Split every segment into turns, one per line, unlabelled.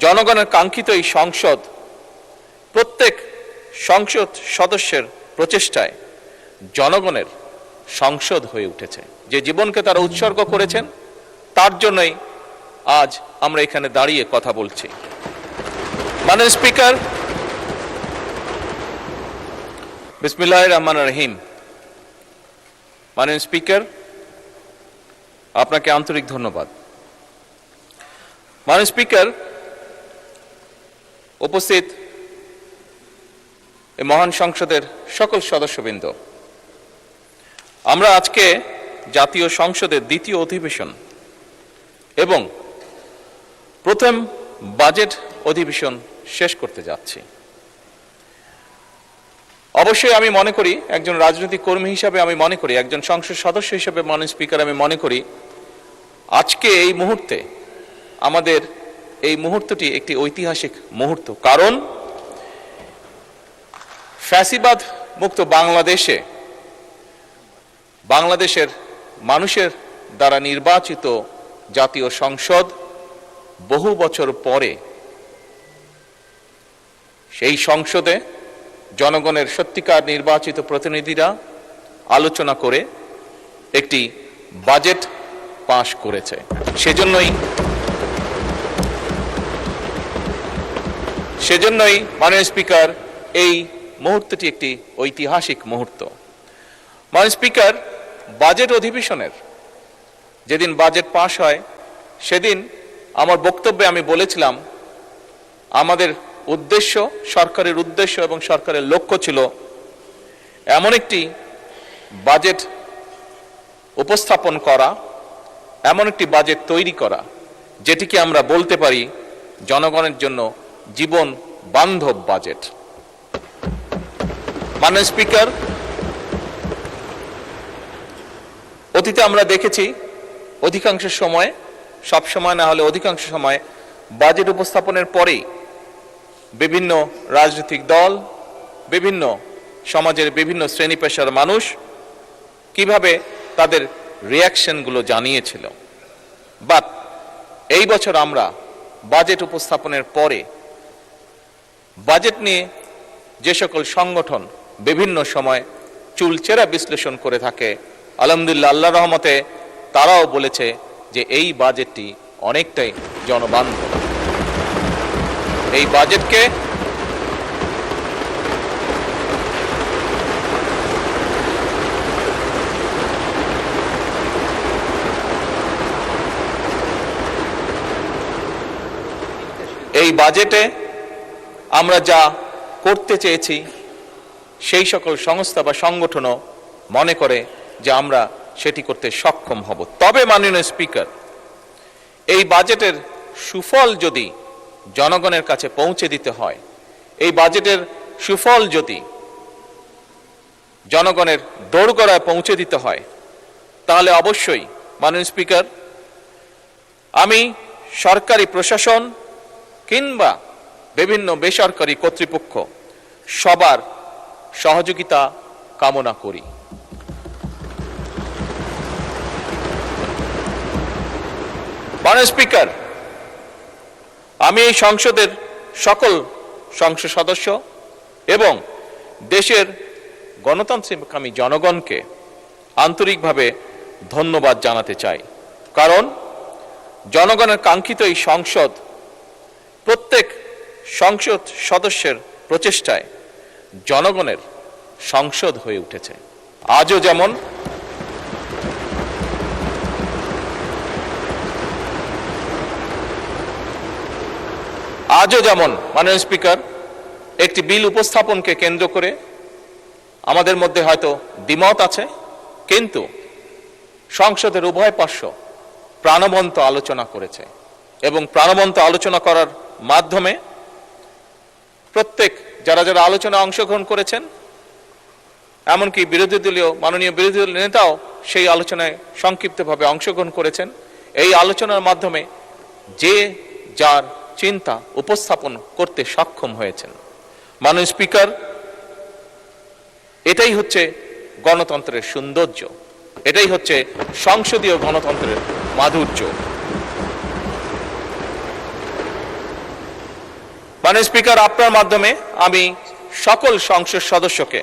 জনগণের কাঙ্ক্ষিত এই সংসদ প্রত্যেক সংসদ সদস্যের প্রচেষ্টায় জনগণের সংসদ হয়ে উঠেছে। যে জীবনকে তারা উৎসর্গ করেছেন তার জন্যই আজ আমরা এখানে দাঁড়িয়ে কথা বলছি। মাননীয় স্পিকার, বিসমিল্লাহির রহমানির রহিম। মাননীয় স্পিকার, আপনাকে আন্তরিক ধন্যবাদ। মাননীয় স্পিকার, উপস্থিত এই মহান সংসদের সকল সদস্যবৃন্দ, আমরা আজকে জাতীয় সংসদের দ্বিতীয় অধিবেশন এবং প্রথম বাজেট অধিবেশন শেষ করতে যাচ্ছি। অবশ্যই আমি মনে করি, একজন রাজনৈতিক কর্মী হিসাবে আমি মনে করি, একজন সংসদ সদস্য হিসেবে মাননীয় স্পিকার আমি মনে করি আজকে এই মুহূর্তে আমাদের এই মুহূর্তটি একটি ঐতিহাসিক মুহূর্ত। কারণ ফ্যাসিবাদ মুক্ত বাংলাদেশের মানুষের দ্বারা নির্বাচিত জাতীয় সংসদ বহু বছর পরে সেই সংসদে জনগণের সত্যিকার নির্বাচিত প্রতিনিধিরা আলোচনা করে একটি বাজেট পাশ করেছে। সেজন্যই মাননীয় স্পিকার, এই মুহূর্তটি একটি ঐতিহাসিক মুহূর্ত। মাননীয় স্পিকার, বাজেট অধিবেশনের যেদিন বাজেট পাশ হয় সেদিন আমার বক্তব্যে আমি বলেছিলাম আমাদের উদ্দেশ্য, সরকারের উদ্দেশ্য এবং সরকারের লক্ষ্য ছিল এমন একটি বাজেট উপস্থাপন করা, এমন একটি বাজেট তৈরি করা যেটিকে আমরা বলতে পারি জনগণের জন্য জীবন বান্ধব বাজেট। মাননীয় স্পিকার, অতীতে আমরা দেখেছি অধিকাংশ সময়, সব সময় না হলে অধিকাংশ সময় বাজেট উপস্থাপনের পরেই বিভিন্ন রাজনৈতিক দল, বিভিন্ন সমাজের বিভিন্ন শ্রেণী পেশার মানুষ কিভাবে তাদের রিয়াকশনগুলো জানিয়েছিল। বাট এই বছর আমরা বাজেট উপস্থাপনের পরে বাজেট নিয়ে যে সকল সংগঠন বিভিন্ন সময় চুলচেরা বিশ্লেষণ করে থাকে, আলহামদুলিল্লাহ, আল্লাহর রহমতে তারাও বলেছে যে এই বাজেটটি অনেকটাই জনবান্ধব। এই বাজেটকে বাজেটে আমরা যা করতে চেয়েছি সেই সকল সংস্থা বা সংগঠনও মনে করে যে আমরা সেটি করতে সক্ষম হব। তবে মাননীয় স্পিকার, এই বাজেটের সুফল যদি জনগণের কাছে পৌঁছে দিতে হয়, এই বাজেটের সুফল যদি জনগণের দোরগোড়ায় পৌঁছে দিতে হয়, তাহলে অবশ্যই মাননীয় স্পিকার, আমি সরকারি প্রশাসন কিংবা বিভিন্ন বেসরকারি কর্তৃপক্ষ সবার সহযোগিতা কামনা করি। মাননীয় স্পিকার, আমি এই সংসদের সকল সংসদ সদস্য এবং দেশের গণতান্ত্রিককামী জনগণকে আন্তরিকভাবে ধন্যবাদ জানাতে চাই। কারণ জনগণের কাঙ্ক্ষিত এই সংসদ প্রত্যেক সংসদ সদস্যের প্রচেষ্টায় জনগণের সংসদ হয়ে উঠেছে। আজও যেমন মাননীয় স্পিকার, একটি বিল উপস্থাপনকে কেন্দ্র করে আমাদের মধ্যে হয়তো দ্বিমত আছে, কিন্তু সংসদের উভয় পার্শ্ব প্রাণবন্ত আলোচনা করেছে এবং প্রাণবন্ত আলোচনা করার মাধ্যমে প্রত্যেক যারা আলোচনা অংশগ্রহণ করেছেন, এমনকি মাননীয় বিরোধী দলীয় নেতাও সেই আলোচনায় সংক্ষিপ্তভাবে অংশগ্রহণ করেছেন। এই আলোচনার মাধ্যমে যে যার চিন্তা উপস্থাপন করতে সক্ষম হয়েছেন। মাননীয় স্পিকার, এটাই হচ্ছে গণতন্ত্রের সৌন্দর্য, এটাই হচ্ছে সংসদীয় গণতন্ত্রের মাধুর্য। মাননীয় স্পিকার, আপনার মাধ্যমে আমি সকল সংসদ সদস্যকে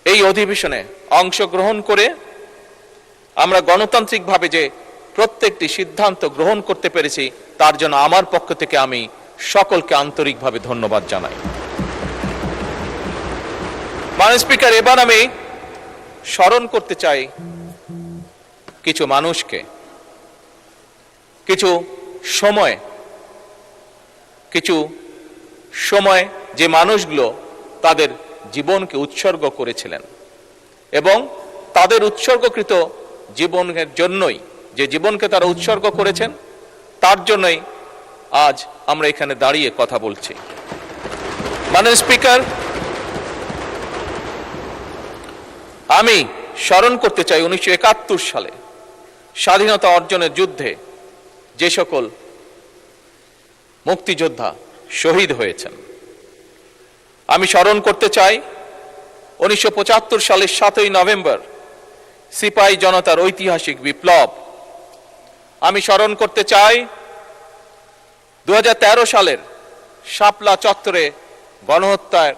এই অধিবেশনে অংশগ্রহণ করে আমরা গণতান্ত্রিকভাবে যে প্রত্যেকটি সিদ্ধান্ত গ্রহণ করতে পেরেছি তার জন্য আমার পক্ষ থেকে আমি সকলকে আন্তরিকভাবে ধন্যবাদ জানাই। মাননীয় স্পিকার, এবার আমি স্মরণ করতে চাই কিছু মানুষকে, কিছু সময় যে মানুষগুলো তাদের জীবনকে উৎসর্গ করেছিলেন এবং তাদের উৎসর্গকৃত জীবনের জন্যই, যে জীবনকে তারা উৎসর্গ করেছেন তার জন্যই আজ আমরা এখানে দাঁড়িয়ে কথা বলছি। মাননীয় স্পিকার, আমি স্মরণ করতে চাই 1971 সালে স্বাধীনতা অর্জনের যুদ্ধে যে সকল মুক্তিযোদ্ধা শহীদ হয়েছেন। আমি স্মরণ করতে চাই 1975 সালের 7ই নভেম্বর সিপাহী জনতার ঐতিহাসিক বিপ্লব। আমি স্মরণ করতে চাই 2013 সালের শাপলা চত্বরে গণহত্যার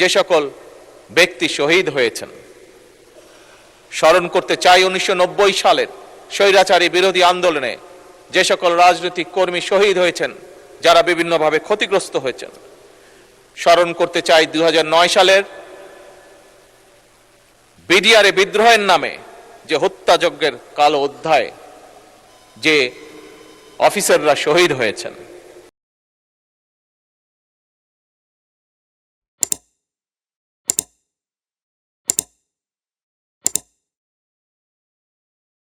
যে সকল ব্যক্তি শহীদ হয়েছেন। স্মরণ করতে চাই 1990 সালের স্বৈরাচারী বিরোধী আন্দোলনে যে সকল রাজনৈতিক কর্মী শহীদ হয়েছেন, যারা বিভিন্নভাবে ক্ষতিগ্রস্ত হয়েছেন। স্মরণ করতে চাই 2009 সালের বিডিআরে বিদ্রোহের নামে যে হত্যাযজ্ঞের কালো অধ্যায় যে অফিসাররা শহীদ হয়েছেন।